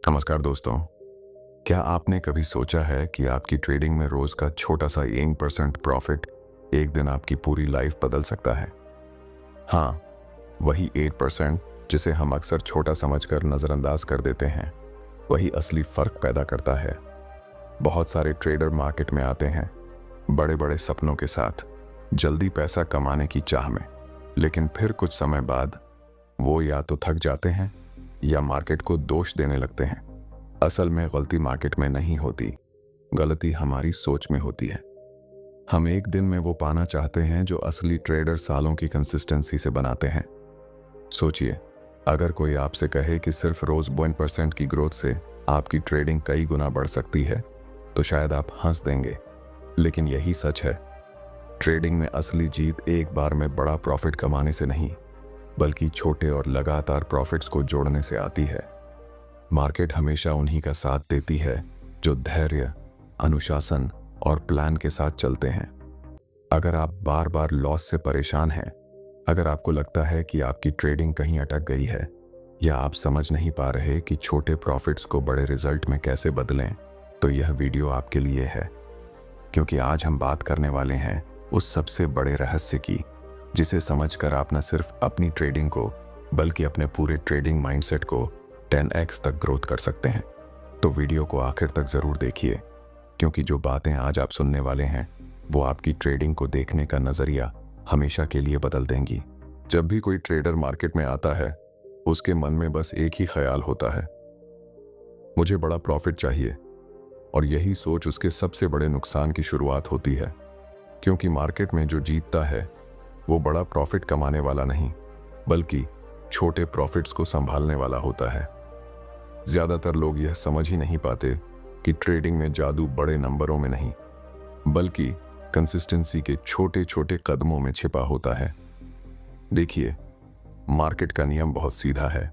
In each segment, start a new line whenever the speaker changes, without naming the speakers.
नमस्कार दोस्तों। क्या आपने कभी सोचा है कि आपकी ट्रेडिंग में रोज का छोटा सा 1% प्रॉफिट एक दिन आपकी पूरी लाइफ बदल सकता है? हाँ, वही 8% जिसे हम अक्सर छोटा समझकर नजरअंदाज कर देते हैं, वही असली फर्क पैदा करता है। बहुत सारे ट्रेडर मार्केट में आते हैं बड़े बड़े सपनों के साथ, जल्दी पैसा कमाने की चाह में, लेकिन फिर कुछ समय बाद वो या तो थक जाते हैं या मार्केट को दोष देने लगते हैं। असल में गलती मार्केट में नहीं होती, गलती हमारी सोच में होती है। हम एक दिन में वो पाना चाहते हैं जो असली ट्रेडर सालों की कंसिस्टेंसी से बनाते हैं। सोचिए, अगर कोई आपसे कहे कि सिर्फ रोज 1% की ग्रोथ से आपकी ट्रेडिंग कई गुना बढ़ सकती है, तो शायद आप हंस देंगे, लेकिन यही सच है। ट्रेडिंग में असली जीत एक बार में बड़ा प्रॉफिट कमाने से नहीं, बल्कि छोटे और लगातार प्रॉफिट्स को जोड़ने से आती है। मार्केट हमेशा उन्हीं का साथ देती है जो धैर्य, अनुशासन और प्लान के साथ चलते हैं। अगर आप बार बार लॉस से परेशान हैं, अगर आपको लगता है कि आपकी ट्रेडिंग कहीं अटक गई है, या आप समझ नहीं पा रहे कि छोटे प्रॉफिट्स को बड़े रिजल्ट में कैसे बदलें, तो यह वीडियो आपके लिए है। क्योंकि आज हम बात करने वाले हैं उस सबसे बड़े रहस्य की, जिसे समझकर आप न सिर्फ अपनी ट्रेडिंग को, बल्कि अपने पूरे ट्रेडिंग माइंडसेट को 10x तक ग्रोथ कर सकते हैं। तो वीडियो को आखिर तक जरूर देखिए, क्योंकि जो बातें आज आप सुनने वाले हैं वो आपकी ट्रेडिंग को देखने का नजरिया हमेशा के लिए बदल देंगी। जब भी कोई ट्रेडर मार्केट में आता है, उसके मन में बस एक ही ख्याल होता है, मुझे बड़ा प्रॉफिट चाहिए। और यही सोच उसके सबसे बड़े नुकसान की शुरुआत होती है, क्योंकि मार्केट में जो जीतता है वो बड़ा प्रॉफिट कमाने वाला नहीं, बल्कि छोटे प्रॉफिट्स को संभालने वाला होता है। ज्यादातर लोग यह समझ ही नहीं पाते कि ट्रेडिंग में जादू बड़े नंबरों में नहीं, बल्कि कंसिस्टेंसी के छोटे छोटे कदमों में छिपा होता है। देखिए, मार्केट का नियम बहुत सीधा है।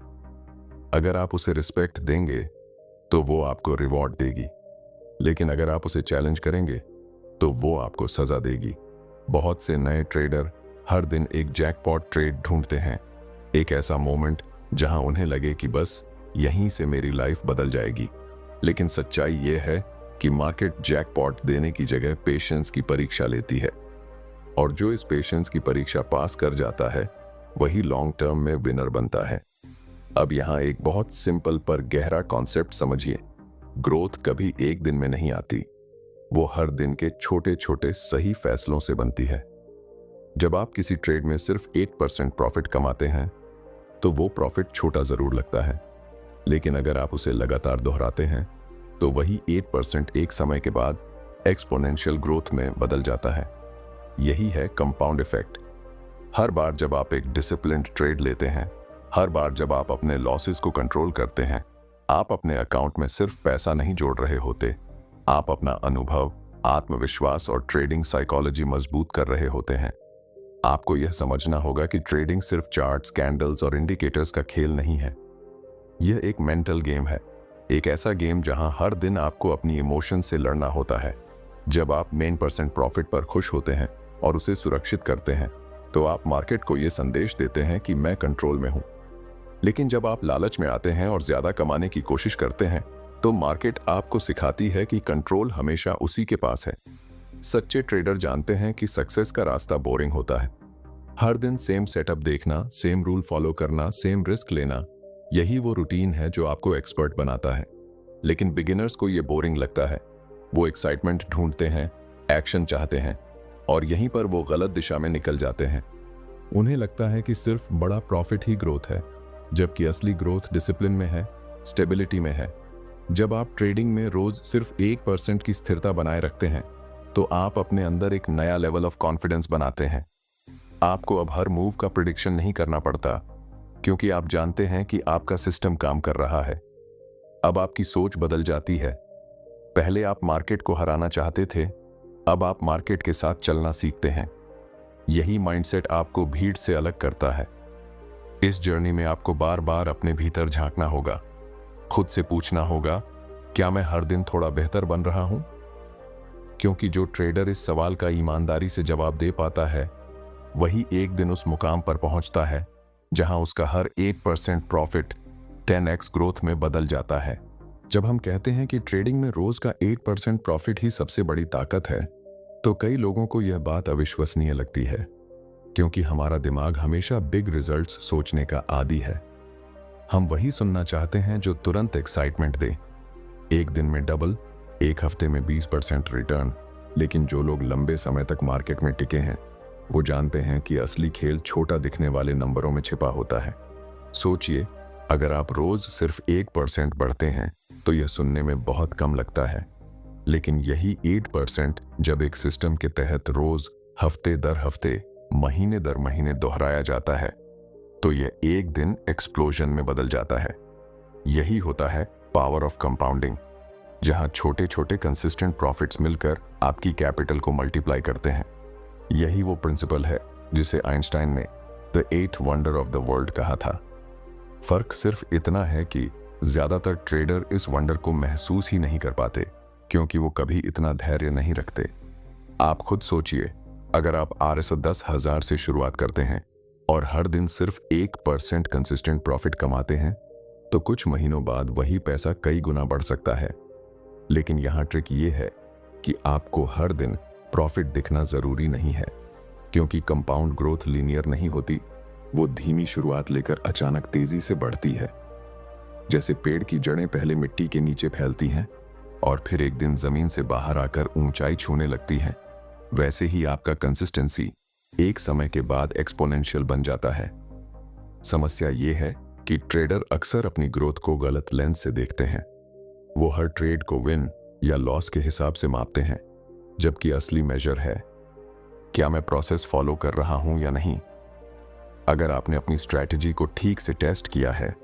अगर आप उसे रिस्पेक्ट देंगे तो वो आपको रिवॉर्ड देगी, लेकिन अगर आप उसे चैलेंज करेंगे तो वो आपको सजा देगी। बहुत से नए ट्रेडर हर दिन एक जैकपॉट ट्रेड ढूंढते हैं, एक ऐसा मोमेंट जहां उन्हें लगे कि बस यहीं से मेरी लाइफ बदल जाएगी। लेकिन सच्चाई यह है कि मार्केट जैकपॉट देने की जगह पेशेंस की परीक्षा लेती है, और जो इस पेशेंस की परीक्षा पास कर जाता है वही लॉन्ग टर्म में विनर बनता है। अब यहां एक बहुत सिंपल पर गहरा कॉन्सेप्ट समझिए। ग्रोथ कभी एक दिन में नहीं आती, वो हर दिन के छोटे छोटे सही फैसलों से बनती है। जब आप किसी ट्रेड में सिर्फ 8% प्रॉफिट कमाते हैं तो वो प्रॉफिट छोटा जरूर लगता है, लेकिन अगर आप उसे लगातार दोहराते हैं तो वही 8% एक समय के बाद एक्सपोनेंशियल ग्रोथ में बदल जाता है। यही है कंपाउंड इफेक्ट। हर बार जब आप एक डिसिप्लिन्ड ट्रेड लेते हैं, हर बार जब आप अपने लॉसेस को कंट्रोल करते हैं, आप अपने अकाउंट में सिर्फ पैसा नहीं जोड़ रहे होते, आप अपना अनुभव, आत्मविश्वास और ट्रेडिंग साइकोलॉजी मजबूत कर रहे होते हैं। आपको यह समझना होगा कि ट्रेडिंग सिर्फ चार्ट्स, कैंडल्स और इंडिकेटर्स का खेल नहीं है। यह एक मेंटल गेम है, एक ऐसा गेम जहां हर दिन आपको अपनी इमोशन से लड़ना होता है। जब आप मेन % प्रॉफिट पर खुश होते हैं और उसे सुरक्षित करते हैं, तो आप मार्केट को यह संदेश देते हैं कि मैं कंट्रोल में हूं। लेकिन जब आप लालच में आते हैं और ज्यादा कमाने की कोशिश करते हैं, तो मार्केट आपको सिखाती है कि कंट्रोल हमेशा उसी के पास है। सच्चे ट्रेडर जानते हैं कि सक्सेस का रास्ता बोरिंग होता है। हर दिन सेम सेटअप देखना, सेम रूल फॉलो करना, सेम रिस्क लेना, यही वो रूटीन है जो आपको एक्सपर्ट बनाता है। लेकिन बिगिनर्स को ये बोरिंग लगता है। वो एक्साइटमेंट ढूंढते हैं, एक्शन चाहते हैं, और यहीं पर वो गलत दिशा में निकल जाते हैं। उन्हें लगता है कि सिर्फ बड़ा प्रॉफिट ही ग्रोथ है, जबकि असली ग्रोथ डिसिप्लिन में है, स्टेबिलिटी में है। जब आप ट्रेडिंग में रोज सिर्फ 1% की स्थिरता बनाए रखते हैं, तो आप अपने अंदर एक नया लेवल ऑफ कॉन्फिडेंस बनाते हैं। आपको अब हर मूव का प्रिडिक्शन नहीं करना पड़ता, क्योंकि आप जानते हैं कि आपका सिस्टम काम कर रहा है। अब आपकी सोच बदल जाती है। पहले आप मार्केट को हराना चाहते थे, अब आप मार्केट के साथ चलना सीखते हैं। यही माइंडसेट आपको भीड़ से अलग करता है। इस जर्नी में आपको बार बार अपने भीतर झांकना होगा, खुद से पूछना होगा, क्या मैं हर दिन थोड़ा बेहतर बन रहा हूं? क्योंकि जो ट्रेडर इस सवाल का ईमानदारी से जवाब दे पाता है, वही एक दिन उस मुकाम पर पहुंचता है जहां उसका हर 8% प्रॉफिट 10x ग्रोथ में बदल जाता है। जब हम कहते हैं कि ट्रेडिंग में रोज का 8% प्रॉफिट ही सबसे बड़ी ताकत है, तो कई लोगों को यह बात अविश्वसनीय लगती है, क्योंकि हमारा दिमाग हमेशा बिग रिजल्ट्स सोचने का आदी है। हम वही सुनना चाहते हैं जो तुरंत एक्साइटमेंट दे, एक दिन में डबल, एक हफ्ते में 20% रिटर्न। लेकिन जो लोग लंबे समय तक मार्केट में टिके हैं, वो जानते हैं कि असली खेल छोटा दिखने वाले नंबरों में छिपा होता है। सोचिए, अगर आप रोज सिर्फ 1% बढ़ते हैं तो यह सुनने में बहुत कम लगता है, लेकिन यही 8% जब एक सिस्टम के तहत रोज, हफ्ते दर हफ्ते, महीने दर महीने दोहराया जाता है, तो यह एक दिन एक्सप्लोजन में बदल जाता है। यही होता है पावर ऑफ कंपाउंडिंग, जहां छोटे छोटे कंसिस्टेंट प्रॉफिट्स मिलकर आपकी कैपिटल को मल्टीप्लाई करते हैं। यही वो प्रिंसिपल है जिसे आइंस्टाइन ने the 8th wonder of the world कहा था। फर्क सिर्फ इतना है कि ज्यादातर ट्रेडर इस वंडर को महसूस ही नहीं कर पाते, क्योंकि वो कभी इतना धैर्य नहीं रखते। आप खुद सोचिए, अगर आप RSO 10,000 से शुरुआत करते हैं और हर दिन सिर्फ 1% कंसिस्टेंट प्रॉफिट कमाते हैं, तो कुछ महीनों बाद वही पैसा कई गुना बढ़ सकता है। लेकिन यहां ट्रिक ये है कि आपको हर दिन प्रॉफिट दिखना जरूरी नहीं है, क्योंकि कंपाउंड ग्रोथ लीनियर नहीं होती। वो धीमी शुरुआत लेकर अचानक तेजी से बढ़ती है। जैसे पेड़ की जड़ें पहले मिट्टी के नीचे फैलती हैं और फिर एक दिन जमीन से बाहर आकर ऊंचाई छूने लगती है, वैसे ही आपका कंसिस्टेंसी एक समय के बाद एक्सपोनेंशियल बन जाता है। समस्या ये है कि ट्रेडर अक्सर अपनी ग्रोथ को गलत लेंस से देखते हैं। वो हर ट्रेड को विन या लॉस के हिसाब से मापते हैं, जबकि असली मेजर है, क्या मैं प्रोसेस फॉलो कर रहा हूं या नहीं। अगर आपने अपनी स्ट्रैटेजी को ठीक से टेस्ट किया है,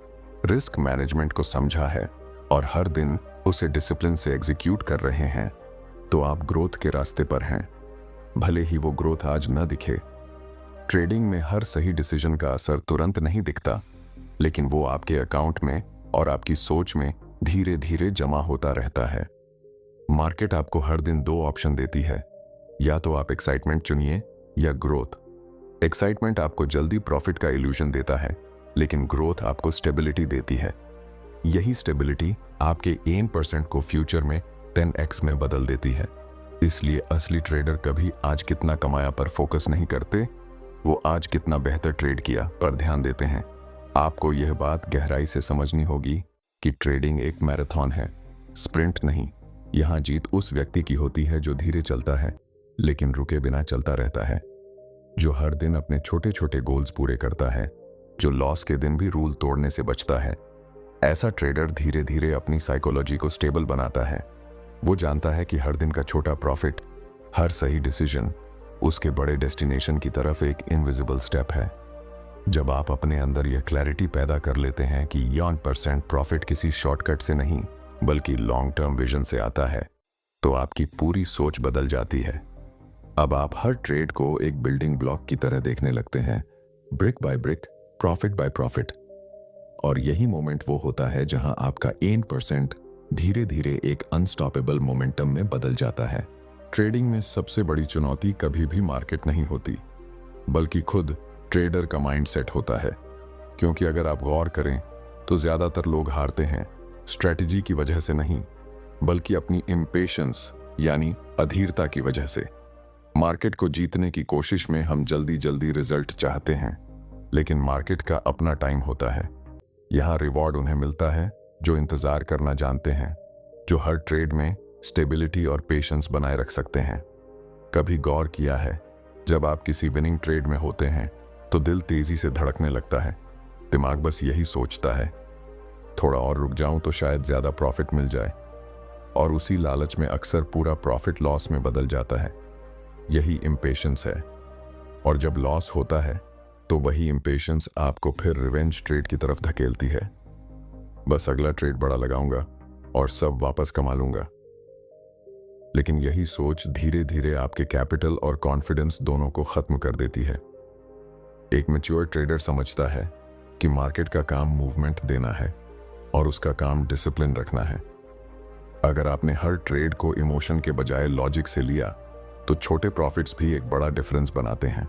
रिस्क मैनेजमेंट को समझा है और हर दिन उसे डिसिप्लिन से एग्जीक्यूट कर रहे हैं, तो आप ग्रोथ के रास्ते पर हैं, भले ही वो ग्रोथ आज न दिखे। ट्रेडिंग में हर सही डिसीजन का असर तुरंत नहीं दिखता, लेकिन वो आपके अकाउंट में और आपकी सोच में धीरे धीरे जमा होता रहता है। मार्केट आपको हर दिन 2 ऑप्शन देती है, या तो आप एक्साइटमेंट चुनिए या ग्रोथ। एक्साइटमेंट आपको जल्दी प्रॉफिट का इल्यूजन देता है, लेकिन ग्रोथ आपको स्टेबिलिटी देती है। यही स्टेबिलिटी आपके 1% को फ्यूचर में 10x में बदल देती है। इसलिए असली ट्रेडर कभी आज कितना कमाया पर फोकस नहीं करते, वो आज कितना बेहतर ट्रेड किया पर ध्यान देते हैं। आपको यह बात गहराई से समझनी होगी कि ट्रेडिंग एक मैराथन है, स्प्रिंट नहीं। यहाँ जीत उस व्यक्ति की होती है जो धीरे चलता है, लेकिन रुके बिना चलता रहता है, जो हर दिन अपने छोटे छोटे गोल्स पूरे करता है, जो लॉस के दिन भी रूल तोड़ने से बचता है। ऐसा ट्रेडर धीरे धीरे अपनी साइकोलॉजी को स्टेबल बनाता है। वो जानता है कि हर दिन का छोटा प्रॉफिट, हर सही डिसीजन उसके बड़े डेस्टिनेशन की तरफ एक इनविजिबल स्टेप है। जब आप अपने अंदर यह क्लैरिटी पैदा कर लेते हैं कि 1% प्रॉफिट किसी शॉर्टकट से नहीं बल्कि लॉन्ग टर्म विजन से आता है, तो आपकी पूरी सोच बदल जाती है। अब आप हर ट्रेड को एक बिल्डिंग ब्लॉक की तरह देखने लगते हैं, brick by brick, profit by profit. और यही मोमेंट वो होता है जहां आपका 8% धीरे धीरे एक अनस्टॉपेबल मोमेंटम में बदल जाता है। ट्रेडिंग में सबसे बड़ी चुनौती कभी भी मार्केट नहीं होती, बल्कि खुद ट्रेडर का माइंडसेट होता है। क्योंकि अगर आप गौर करें तो ज्यादातर लोग हारते हैं स्ट्रेटजी की वजह से नहीं, बल्कि अपनी इम्पेशंस यानी अधीरता की वजह से। मार्केट को जीतने की कोशिश में हम जल्दी जल्दी रिजल्ट चाहते हैं, लेकिन मार्केट का अपना टाइम होता है। यहाँ रिवॉर्ड उन्हें मिलता है जो इंतजार करना जानते हैं, जो हर ट्रेड में स्टेबिलिटी और पेशेंस बनाए रख सकते हैं। कभी गौर किया है, जब आप किसी विनिंग ट्रेड में होते हैं तो दिल तेजी से धड़कने लगता है। दिमाग बस यही सोचता है, थोड़ा और रुक जाऊं तो शायद ज्यादा प्रॉफिट मिल जाए, और उसी लालच में अक्सर पूरा प्रॉफिट लॉस में बदल जाता है। यही इम्पेशंस है। और जब लॉस होता है तो वही इम्पेशंस आपको फिर रिवेंज ट्रेड की तरफ धकेलती है। बस अगला ट्रेड बड़ा लगाऊंगा और सब वापस कमा लूंगा। लेकिन यही सोच धीरे धीरे आपके कैपिटल और कॉन्फिडेंस दोनों को खत्म कर देती है। एक मैच्योर ट्रेडर समझता है कि मार्केट का काम मूवमेंट देना है और उसका काम डिसिप्लिन रखना है। अगर आपने हर ट्रेड को इमोशन के बजाय लॉजिक से लिया, तो छोटे प्रॉफिट्स भी एक बड़ा डिफरेंस बनाते हैं।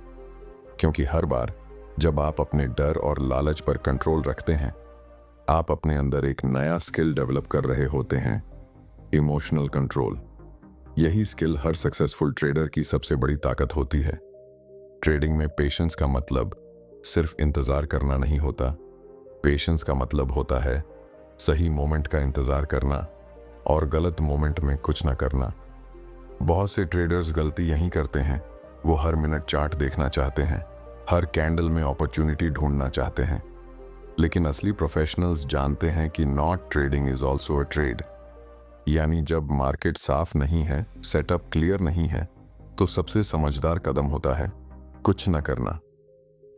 क्योंकि हर बार जब आप अपने डर और लालच पर कंट्रोल रखते हैं, आप अपने अंदर एक नया स्किल डेवलप कर रहे होते हैं, इमोशनल कंट्रोल। यही स्किल हर सक्सेसफुल ट्रेडर की सबसे बड़ी ताकत होती है। ट्रेडिंग में पेशेंस का मतलब सिर्फ इंतजार करना नहीं होता। पेशेंस का मतलब होता है सही मोमेंट का इंतजार करना और गलत मोमेंट में कुछ ना करना। बहुत से ट्रेडर्स गलती यही करते हैं, वो हर मिनट चार्ट देखना चाहते हैं, हर कैंडल में अपॉर्चुनिटी ढूंढना चाहते हैं। लेकिन असली प्रोफेशनल्स जानते हैं कि not trading is also a trade. यानी जब मार्केट साफ नहीं है, सेटअप क्लियर नहीं है, तो सबसे समझदार कदम होता है कुछ न करना।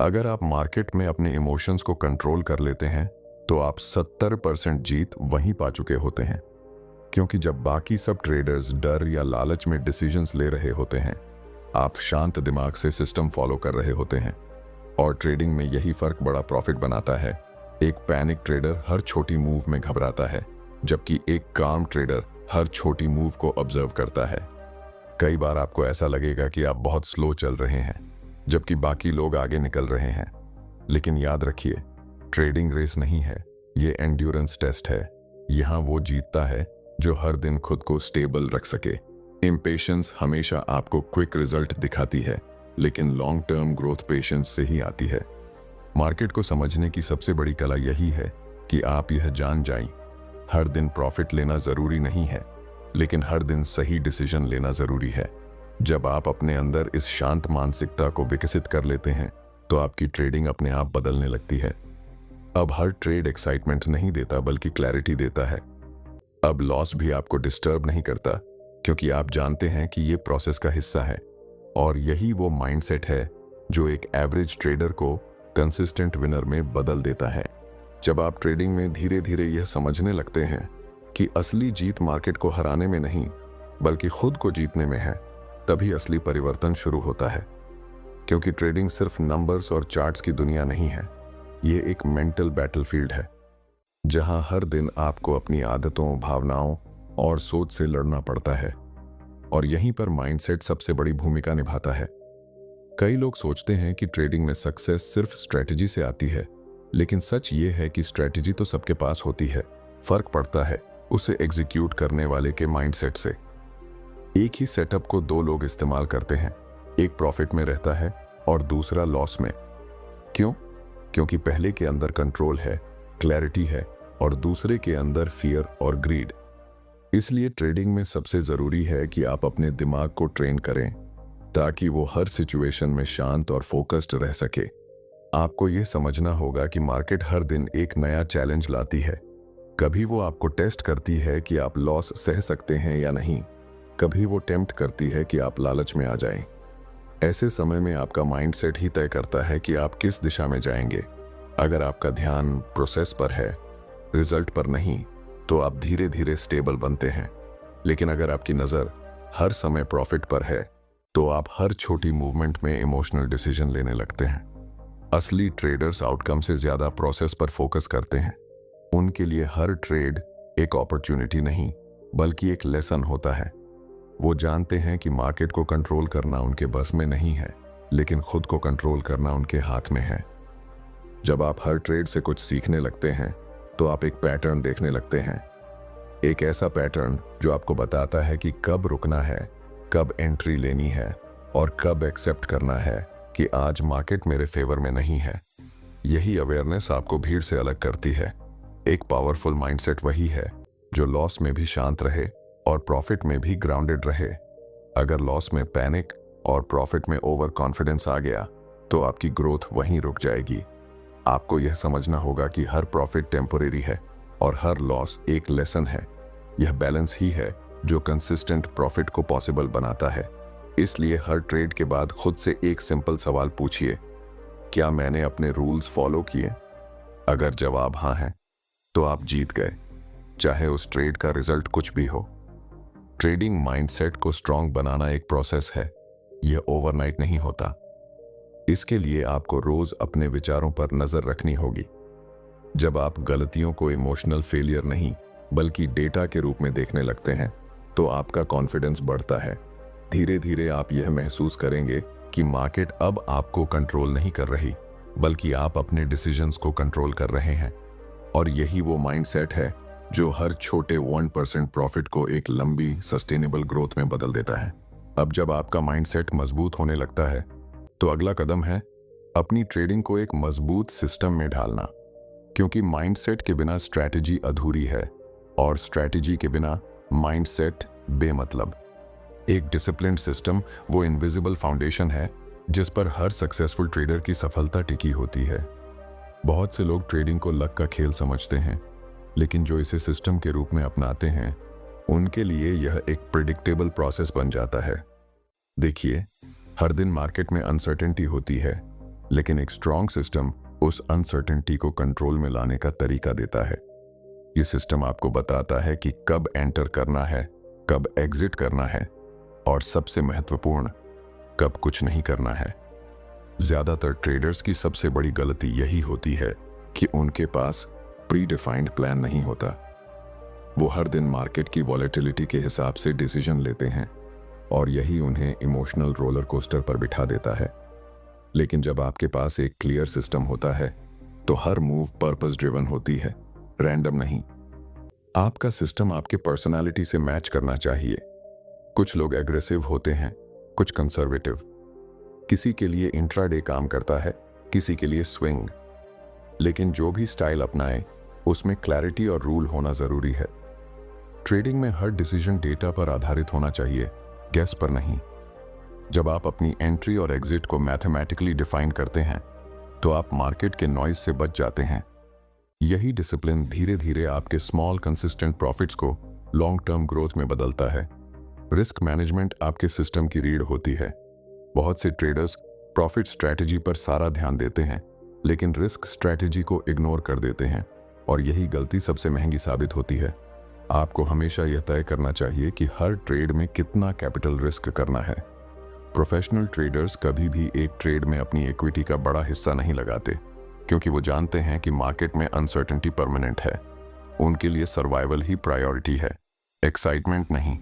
अगर आप मार्केट में अपने इमोशंस को कंट्रोल कर लेते हैं तो आप 70% जीत वहीं पा चुके होते हैं। क्योंकि जब बाकी सब ट्रेडर्स डर या लालच में डिसीजंस ले रहे होते हैं, आप शांत दिमाग से सिस्टम फॉलो कर रहे होते हैं। और ट्रेडिंग में यही फर्क बड़ा प्रॉफिट बनाता है। एक पैनिक ट्रेडर हर छोटी मूव में घबराता है, जबकि एक काम ट्रेडर हर छोटी मूव को ऑब्जर्व करता है। कई बार आपको ऐसा लगेगा कि आप बहुत स्लो चल रहे हैं, जबकि बाकी लोग आगे निकल रहे हैं। लेकिन याद रखिए, ट्रेडिंग रेस नहीं है, ये एंड्योरेंस टेस्ट है। यहाँ वो जीतता है जो हर दिन खुद को स्टेबल रख सके। इम्पेशेंस हमेशा आपको क्विक रिजल्ट दिखाती है, लेकिन लॉन्ग टर्म ग्रोथ पेशेंस से ही आती है। मार्केट को समझने की सबसे बड़ी कला यही है कि आप यह जान जाएं, हर दिन प्रॉफिट लेना जरूरी नहीं है, लेकिन हर दिन सही डिसीजन लेना जरूरी है। जब आप अपने अंदर इस शांत मानसिकता को विकसित कर लेते हैं तो आपकी ट्रेडिंग अपने आप बदलने लगती है। अब हर ट्रेड एक्साइटमेंट नहीं देता, बल्कि क्लैरिटी देता है। अब लॉस भी आपको डिस्टर्ब नहीं करता, क्योंकि आप जानते हैं कि ये प्रोसेस का हिस्सा है। और यही वो माइंडसेट है जो एक एवरेज ट्रेडर को कंसिस्टेंट विनर में बदल देता है। जब आप ट्रेडिंग में धीरे धीरे यह समझने लगते हैं कि असली जीत मार्केट को हराने में नहीं, बल्कि खुद को जीतने में है, तभी असली परिवर्तन शुरू होता है। क्योंकि ट्रेडिंग सिर्फ नंबर्स और चार्ट्स की दुनिया नहीं है, ये एक मेंटल बैटलफील्ड है, जहां हर दिन आपको अपनी आदतों, भावनाओं और सोच से लड़ना पड़ता है। और यहीं पर माइंडसेट सबसे बड़ी भूमिका निभाता है। कई लोग सोचते हैं कि ट्रेडिंग में सक्सेस सिर्फ स्ट्रेटजी से आती है, लेकिन सच ये है कि स्ट्रेटजी तो सबके पास होती है, फर्क पड़ता है उसे एग्जीक्यूट करने वाले के माइंडसेट से। एक ही सेटअप को दो लोग इस्तेमाल करते हैं, एक प्रॉफिट में रहता है और दूसरा लॉस में। क्यों? क्योंकि पहले के अंदर कंट्रोल है, क्लैरिटी है, और दूसरे के अंदर फियर और ग्रीड। इसलिए ट्रेडिंग में सबसे जरूरी है कि आप अपने दिमाग को ट्रेन करें, ताकि वो हर सिचुएशन में शांत और फोकस्ड रह सके। आपको यह समझना होगा कि मार्केट हर दिन एक नया चैलेंज लाती है। कभी वो आपको टेस्ट करती है कि आप लॉस सह सकते हैं या नहीं, कभी वो टेम्प्ट करती है कि आप लालच में आ जाएं। ऐसे समय में आपका माइंडसेट ही तय करता है कि आप किस दिशा में जाएंगे। अगर आपका ध्यान प्रोसेस पर है, रिजल्ट पर नहीं, तो आप धीरे धीरे स्टेबल बनते हैं। लेकिन अगर आपकी नज़र हर समय प्रॉफिट पर है, तो आप हर छोटी मूवमेंट में इमोशनल डिसीजन लेने लगते हैं। असली ट्रेडर्स आउटकम से ज़्यादा प्रोसेस पर फोकस करते हैं। उनके लिए हर ट्रेड एक अपॉर्चुनिटी नहीं, बल्कि एक लेसन होता है। वो जानते हैं कि मार्केट को कंट्रोल करना उनके बस में नहीं है, लेकिन खुद को कंट्रोल करना उनके हाथ में है। जब आप हर ट्रेड से कुछ सीखने लगते हैं, तो आप एक पैटर्न देखने लगते हैं। एक ऐसा पैटर्न जो आपको बताता है कि कब रुकना है, कब एंट्री लेनी है, और कब एक्सेप्ट करना है कि आज मार्केट मेरे फेवर में नहीं है। यही अवेयरनेस आपको भीड़ से अलग करती है। एक पावरफुल माइंडसेट वही है जो लॉस में भी शांत रहे और प्रॉफिट में भी ग्राउंडेड रहे। अगर लॉस में पैनिक और प्रॉफिट में ओवर कॉन्फिडेंस आ गया, तो आपकी ग्रोथ वहीं रुक जाएगी। आपको यह समझना होगा कि हर प्रॉफिट टेम्परेरी है और हर लॉस एक लेसन है। यह बैलेंस ही है जो कंसिस्टेंट प्रॉफिट को पॉसिबल बनाता है। इसलिए हर ट्रेड के बाद खुद से एक सिंपल सवाल पूछिए, क्या मैंने अपने रूल्स फॉलो किए? अगर जवाब हाँ है, तो आप जीत गए, चाहे उस ट्रेड का रिजल्ट कुछ भी हो। ट्रेडिंग माइंडसेट को स्ट्रांग बनाना एक प्रोसेस है, यह ओवरनाइट नहीं होता। इसके लिए आपको रोज अपने विचारों पर नजर रखनी होगी। जब आप गलतियों को इमोशनल फेलियर नहीं, बल्कि डेटा के रूप में देखने लगते हैं, तो आपका कॉन्फिडेंस बढ़ता है। धीरे धीरे आप यह महसूस करेंगे कि मार्केट अब आपको कंट्रोल नहीं कर रही, बल्कि आप अपने डिसीजंस को कंट्रोल कर रहे हैं। और यही वो माइंडसेट है जो हर छोटे 1% प्रॉफिट को एक लंबी सस्टेनेबल ग्रोथ में बदल देता है। अब जब आपका माइंडसेट मजबूत होने लगता है तो अगला कदम है अपनी ट्रेडिंग को एक मजबूत सिस्टम में ढालना, क्योंकि माइंडसेट के बिना स्ट्रैटेजी अधूरी है और स्ट्रैटेजी के बिना माइंडसेट बेमतलब। एक डिसिप्लिन्ड सिस्टम वो इनविजिबल फाउंडेशन है जिस पर हर सक्सेसफुल ट्रेडर की सफलता टिकी होती है। बहुत से लोग ट्रेडिंग को लक का खेल समझते हैं, लेकिन जो इसे सिस्टम के रूप में अपनाते हैं उनके लिए यह एक प्रिडिक्टेबल प्रोसेस बन जाता है। देखिए, हर दिन मार्केट में अनसर्टेनिटी होती है, लेकिन एक स्ट्रॉन्ग सिस्टम उस अनसर्टेनिटी को कंट्रोल में लाने का तरीका देता है। ये सिस्टम आपको बताता है कि कब एंटर करना है, कब एग्जिट करना है और सबसे महत्वपूर्ण, कब कुछ नहीं करना है। ज्यादातर ट्रेडर्स की सबसे बड़ी गलती यही होती है कि उनके पास प्री डिफाइंड प्लान नहीं होता। वो हर दिन मार्केट की वॉलेटिलिटी के हिसाब से डिसीजन लेते हैं और यही उन्हें इमोशनल रोलर कोस्टर पर बिठा देता है। लेकिन जब आपके पास एक क्लियर सिस्टम होता है तो हर मूव पर्पस ड्रिवन होती है, रैंडम नहीं। आपका सिस्टम आपके पर्सनालिटी से मैच करना चाहिए। कुछ लोग एग्रेसिव होते हैं, कुछ कंजर्वेटिव। किसी के लिए इंट्राडे काम करता है, किसी के लिए स्विंग। लेकिन जो भी स्टाइल अपनाए उसमें क्लैरिटी और रूल होना जरूरी है। ट्रेडिंग में हर डिसीजन डेटा पर आधारित होना चाहिए, गैस पर नहीं। जब आप अपनी एंट्री और एग्जिट को मैथमेटिकली डिफाइन करते हैं तो आप मार्केट के नॉइज से बच जाते हैं। यही डिसिप्लिन धीरे धीरे आपके स्मॉल कंसिस्टेंट प्रॉफिट्स को लॉन्ग टर्म ग्रोथ में बदलता है। रिस्क मैनेजमेंट आपके सिस्टम की रीढ़ होती है। बहुत से ट्रेडर्स प्रॉफिट स्ट्रैटेजी पर सारा ध्यान देते हैं, लेकिन रिस्क स्ट्रैटेजी को इग्नोर कर देते हैं और यही गलती सबसे महंगी साबित होती है। आपको हमेशा यह तय करना चाहिए कि हर ट्रेड में कितना कैपिटल रिस्क करना है। प्रोफेशनल ट्रेडर्स कभी भी एक ट्रेड में अपनी इक्विटी का बड़ा हिस्सा नहीं लगाते, क्योंकि वो जानते हैं कि मार्केट में अनसर्टेनिटी परमानेंट है। उनके लिए सर्वाइवल ही प्रायोरिटी है, एक्साइटमेंट नहीं।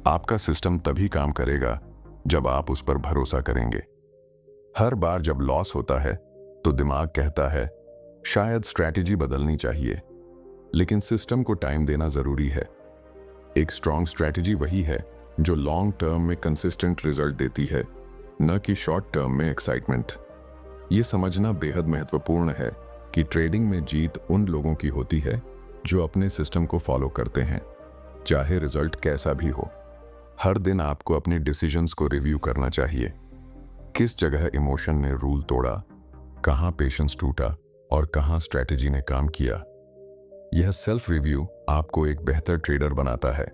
आपका सिस्टम तभी काम करेगा जब आप उस पर भरोसा करेंगे। हर बार जब लॉस होता है तो दिमाग कहता है शायद स्ट्रैटेजी बदलनी चाहिए, लेकिन सिस्टम को टाइम देना जरूरी है। एक स्ट्रॉन्ग स्ट्रैटेजी वही है जो लॉन्ग टर्म में कंसिस्टेंट रिजल्ट देती है, न कि शॉर्ट टर्म में एक्साइटमेंट। ये समझना बेहद महत्वपूर्ण है कि ट्रेडिंग में जीत उन लोगों की होती है जो अपने सिस्टम को फॉलो करते हैं, चाहे रिजल्ट कैसा भी हो। हर दिन आपको अपने डिसीजंस को रिव्यू करना चाहिए। किस जगह इमोशन ने रूल तोड़ा, कहां पेशेंस टूटा और कहां स्ट्रैटेजी ने काम किया। यह सेल्फ रिव्यू आपको एक बेहतर ट्रेडर बनाता है।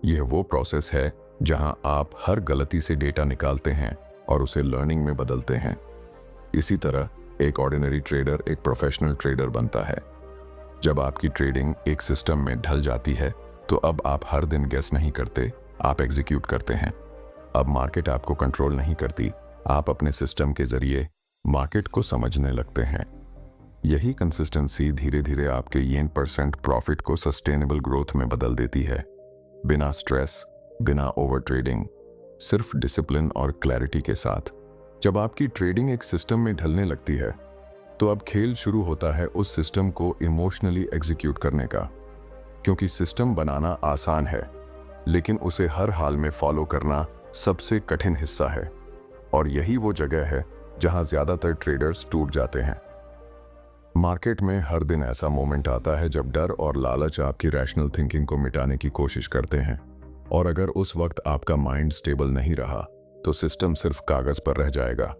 यह वो प्रोसेस है जहां आप हर गलती से डेटा निकालते हैं और उसे लर्निंग में बदलते हैं। इसी तरह एक ऑर्डिनरी ट्रेडर एक प्रोफेशनल ट्रेडर बनता है। जब आपकी ट्रेडिंग एक सिस्टम में ढल जाती है तो अब आप हर दिन गेस नहीं करते, आप एग्जीक्यूट करते हैं। अब मार्केट आपको कंट्रोल नहीं करती, आप अपने सिस्टम के जरिए मार्केट को समझने लगते हैं। यही कंसिस्टेंसी धीरे धीरे आपके 1% प्रॉफिट को सस्टेनेबल ग्रोथ में बदल देती है, बिना स्ट्रेस, बिना ओवर ट्रेडिंग, सिर्फ डिसिप्लिन और क्लैरिटी के साथ। जब आपकी ट्रेडिंग एक सिस्टम में ढलने लगती है तो अब खेल शुरू होता है उस सिस्टम को इमोशनली एग्जीक्यूट करने का, क्योंकि सिस्टम बनाना आसान है लेकिन उसे हर हाल में फॉलो करना सबसे कठिन हिस्सा है। और यही वो जगह है जहां ज्यादातर ट्रेडर्स टूट जाते हैं। मार्केट में हर दिन ऐसा मोमेंट आता है जब डर और लालच आपकी रैशनल थिंकिंग को मिटाने की कोशिश करते हैं, और अगर उस वक्त आपका माइंड स्टेबल नहीं रहा तो सिस्टम सिर्फ कागज पर रह जाएगा।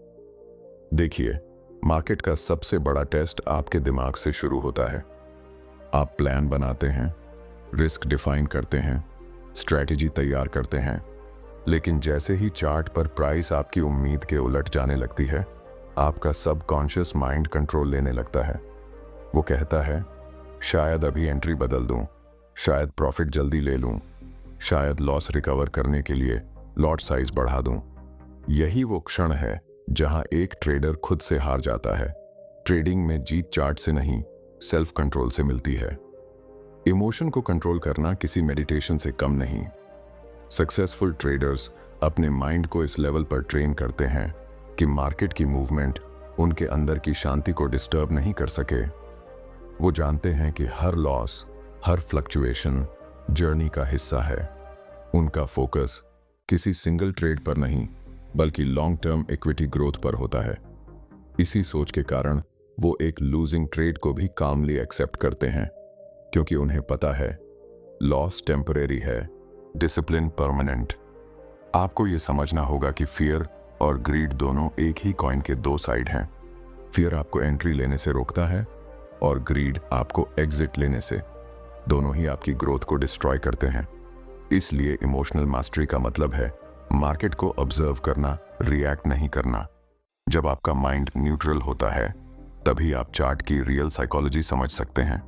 देखिए, मार्केट का सबसे बड़ा टेस्ट आपके दिमाग से शुरू होता है। आप प्लान बनाते हैं, रिस्क डिफाइन करते हैं, स्ट्रैटेजी तैयार करते हैं, लेकिन जैसे ही चार्ट पर प्राइस आपकी उम्मीद के उलट जाने लगती है, आपका सबकॉन्शियस माइंड कंट्रोल लेने लगता है। वो कहता है शायद अभी एंट्री बदल दूं, शायद प्रॉफिट जल्दी ले लूं, शायद लॉस रिकवर करने के लिए लॉट साइज बढ़ा दूं। यही वो क्षण है जहां एक ट्रेडर खुद से हार जाता है। ट्रेडिंग में जीत चार्ट से नहीं, सेल्फ कंट्रोल से मिलती है। इमोशन को कंट्रोल करना किसी मेडिटेशन से कम नहीं। सक्सेसफुल ट्रेडर्स अपने माइंड को इस लेवल पर ट्रेन करते हैं कि मार्केट की मूवमेंट उनके अंदर की शांति को डिस्टर्ब नहीं कर सके। वो जानते हैं कि हर लॉस, हर फ्लक्चुएशन जर्नी का हिस्सा है। उनका फोकस किसी सिंगल ट्रेड पर नहीं, बल्कि लॉन्ग टर्म इक्विटी ग्रोथ पर होता है। इसी सोच के कारण वो एक लूजिंग ट्रेड को भी कामली एक्सेप्ट करते हैं, क्योंकि उन्हें पता है लॉस टेम्परेरी है, डिसिप्लिन परमानेंट। आपको ये समझना होगा कि फियर और ग्रीड दोनों एक ही कॉइन के दो साइड हैं। फियर आपको एंट्री लेने से रोकता है और ग्रीड आपको एग्जिट लेने से। दोनों ही आपकी ग्रोथ को डिस्ट्रॉय करते हैं। इसलिए इमोशनल मास्टरी का मतलब है मार्केट को ऑब्जर्व करना, रिएक्ट नहीं करना। जब आपका माइंड न्यूट्रल होता है, तभी आप चार्ट की रियल साइकोलॉजी समझ सकते हैं।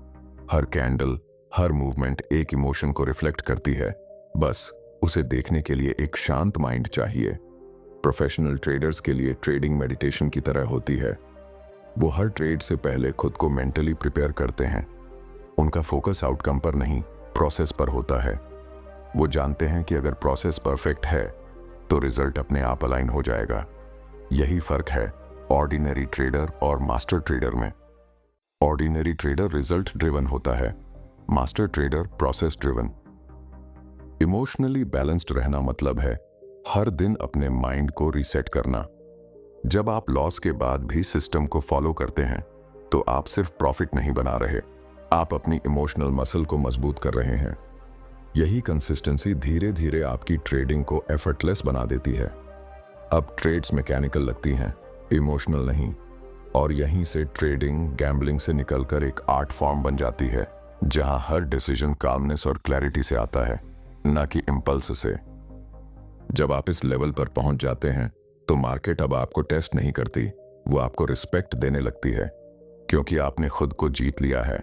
हर कैंडल, हर मूवमेंट एक इमोशन को रिफ्लेक्ट करती है। बस उसे देखने के लिए एक शांत माइंड चाहिए। प्रोफेशनल ट्रेडर्स के लिए ट्रेडिंग मेडिटेशन की तरह होती है। वो हर ट्रेड से पहले खुद को मेंटली प्रिपेयर करते हैं। उनका फोकस आउटकम पर नहीं, प्रोसेस पर होता है। वो जानते हैं कि अगर प्रोसेस परफेक्ट है तो रिजल्ट अपने आप अलाइन हो जाएगा। यही फर्क है ऑर्डिनरी ट्रेडर और मास्टर ट्रेडर में। ऑर्डिनरी ट्रेडर रिजल्ट ड्रिवन होता है, master trader process driven. Emotionally balanced रहना मतलब है हर दिन अपने माइंड को रीसेट करना। जब आप लॉस के बाद भी सिस्टम को फॉलो करते हैं, तो आप सिर्फ प्रॉफिट नहीं बना रहे, आप अपनी इमोशनल मसल को मजबूत कर रहे हैं। यही कंसिस्टेंसी धीरे धीरे आपकी ट्रेडिंग को एफर्टलेस बना देती है। अब ट्रेड्स मैकेनिकल लगती हैं, इमोशनल नहीं। और यहीं से ट्रेडिंग गैम्बलिंग से निकलकर एक आर्ट फॉर्म बन जाती है, जहां हर डिसीजन कामनेस और क्लैरिटी से आता है, ना कि इंपल्स से। जब आप इस लेवल पर पहुंच जाते हैं, तो मार्केट अब आपको टेस्ट नहीं करती, वो आपको रिस्पेक्ट देने लगती है, क्योंकि आपने खुद को जीत लिया है।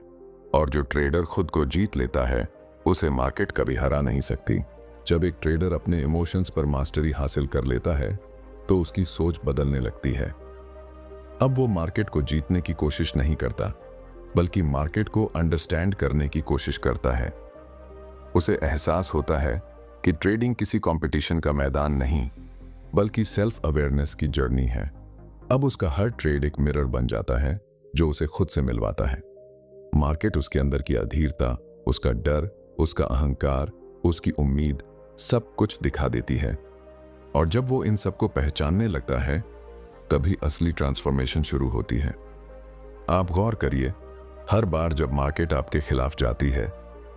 और जो ट्रेडर खुद को जीत लेता है, उसे मार्केट कभी हरा नहीं सकती। जब एक ट्रेडर अपने इमोशंस पर मास्टरी हासिल कर लेता है, तो उसकी सोच बदलने लगती है। अब वो मार्केट को जीतने की कोशिश नहीं करता, बल्कि मार्केट को अंडरस्टैंड करने की कोशिश करता है। उसे एहसास होता है कि ट्रेडिंग किसी कंपटीशन का मैदान नहीं, बल्कि सेल्फ अवेयरनेस की जर्नी है। अब उसका हर ट्रेड एक मिरर बन जाता है, जो उसे खुद से मिलवाता है। मार्केट उसके अंदर की अधीरता, उसका डर, उसका अहंकार, उसकी उम्मीद, सब कुछ दिखा देती है। और जब वो इन सबको पहचानने लगता है, तभी असली ट्रांसफॉर्मेशन शुरू होती है। आप गौर करिए, हर बार जब मार्केट आपके खिलाफ जाती है,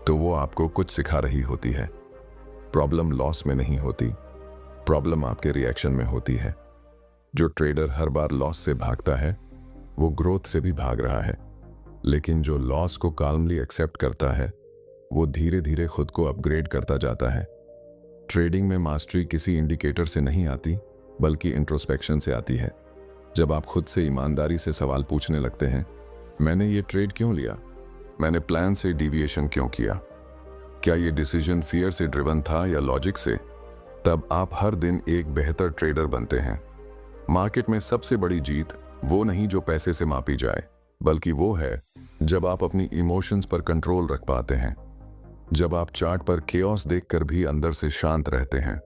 तो वो आपको कुछ सिखा रही होती है। प्रॉब्लम लॉस में नहीं होती, प्रॉब्लम आपके रिएक्शन में होती है। जो ट्रेडर हर बार लॉस से भागता है, वो ग्रोथ से भी भाग रहा है। लेकिन जो लॉस को काल्मली एक्सेप्ट करता है, वो धीरे धीरे खुद को अपग्रेड करता जाता है। ट्रेडिंग में मास्टरी किसी इंडिकेटर से नहीं आती, बल्कि इंट्रोस्पेक्शन से आती है। जब आप खुद से ईमानदारी से सवाल पूछने लगते हैं, मैंने ये ट्रेड क्यों लिया? मैंने प्लान से डिविएशन क्यों किया? क्या ये डिसीजन फियर से ड्रिवन था या लॉजिक से? तब आप हर दिन एक बेहतर ट्रेडर बनते हैं। मार्केट में सबसे बड़ी जीत वो नहीं जो पैसे से मापी जाए, बल्कि वो है जब आप अपनी इमोशंस पर कंट्रोल रख पाते हैं। जब आप चार्ट पर केओस देखकर भी अंदर से शांत रहते हैं।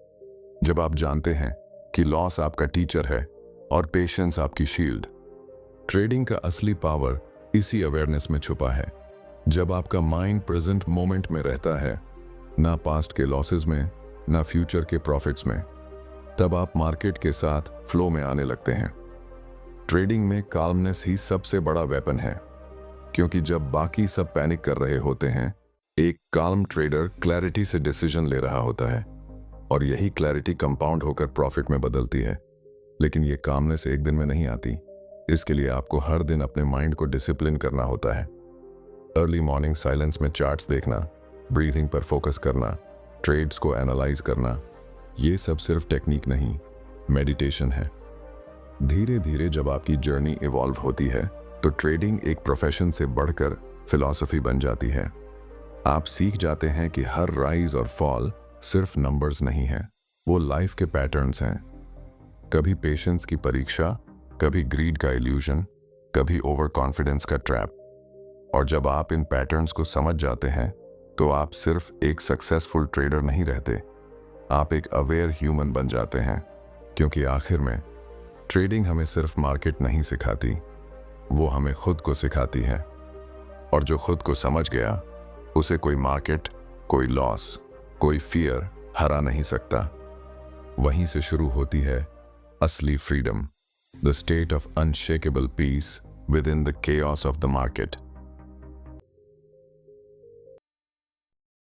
जब आप जानते हैं कि लॉस आपका टीचर है और पेशेंस आपकी शील्ड। ट्रेडिंग का असली पावर इसी अवेयरनेस में छुपा है। जब आपका माइंड प्रेजेंट मोमेंट में रहता है, ना पास्ट के लॉसेस में, ना फ्यूचर के प्रॉफिट्स में, तब आप मार्केट के साथ फ्लो में आने लगते हैं। ट्रेडिंग में काल्मनेस ही सबसे बड़ा वेपन है, क्योंकि जब बाकी सब पैनिक कर रहे होते हैं, एक काल्म ट्रेडर क्लैरिटी से डिसीजन ले रहा होता है, और यही क्लैरिटी कंपाउंड होकर प्रॉफिट में बदलती है। लेकिन ये कामनेस एक दिन में नहीं आती। इसके लिए आपको हर दिन अपने माइंड को डिसिप्लिन करना होता है। अर्ली मॉर्निंग साइलेंस में चार्ट्स देखना, ब्रीथिंग पर फोकस करना, ट्रेड्स को एनालाइज करना, ये सब सिर्फ टेक्निक नहीं, मेडिटेशन है। धीरे धीरे जब आपकी जर्नी इवॉल्व होती है, तो ट्रेडिंग एक प्रोफेशन से बढ़कर फिलॉसफी बन जाती है। आप सीख जाते हैं कि हर राइज और फॉल सिर्फ नंबर्स नहीं है, वो लाइफ के पैटर्न्स हैं। कभी पेशेंस की परीक्षा, कभी ग्रीड का इल्यूजन, कभी ओवर कॉन्फिडेंस का ट्रैप। और जब आप इन पैटर्न्स को समझ जाते हैं, तो आप सिर्फ एक सक्सेसफुल ट्रेडर नहीं रहते, आप एक अवेयर ह्यूमन बन जाते हैं। क्योंकि आखिर में ट्रेडिंग हमें सिर्फ मार्केट नहीं सिखाती, वो हमें खुद को सिखाती है। और जो खुद को समझ गया उसे कोई मार्केट, कोई लॉस, कोई फियर हरा नहीं सकता। वहीं से शुरू होती है असली freedom, the state of unshakeable peace with in the chaos of the market.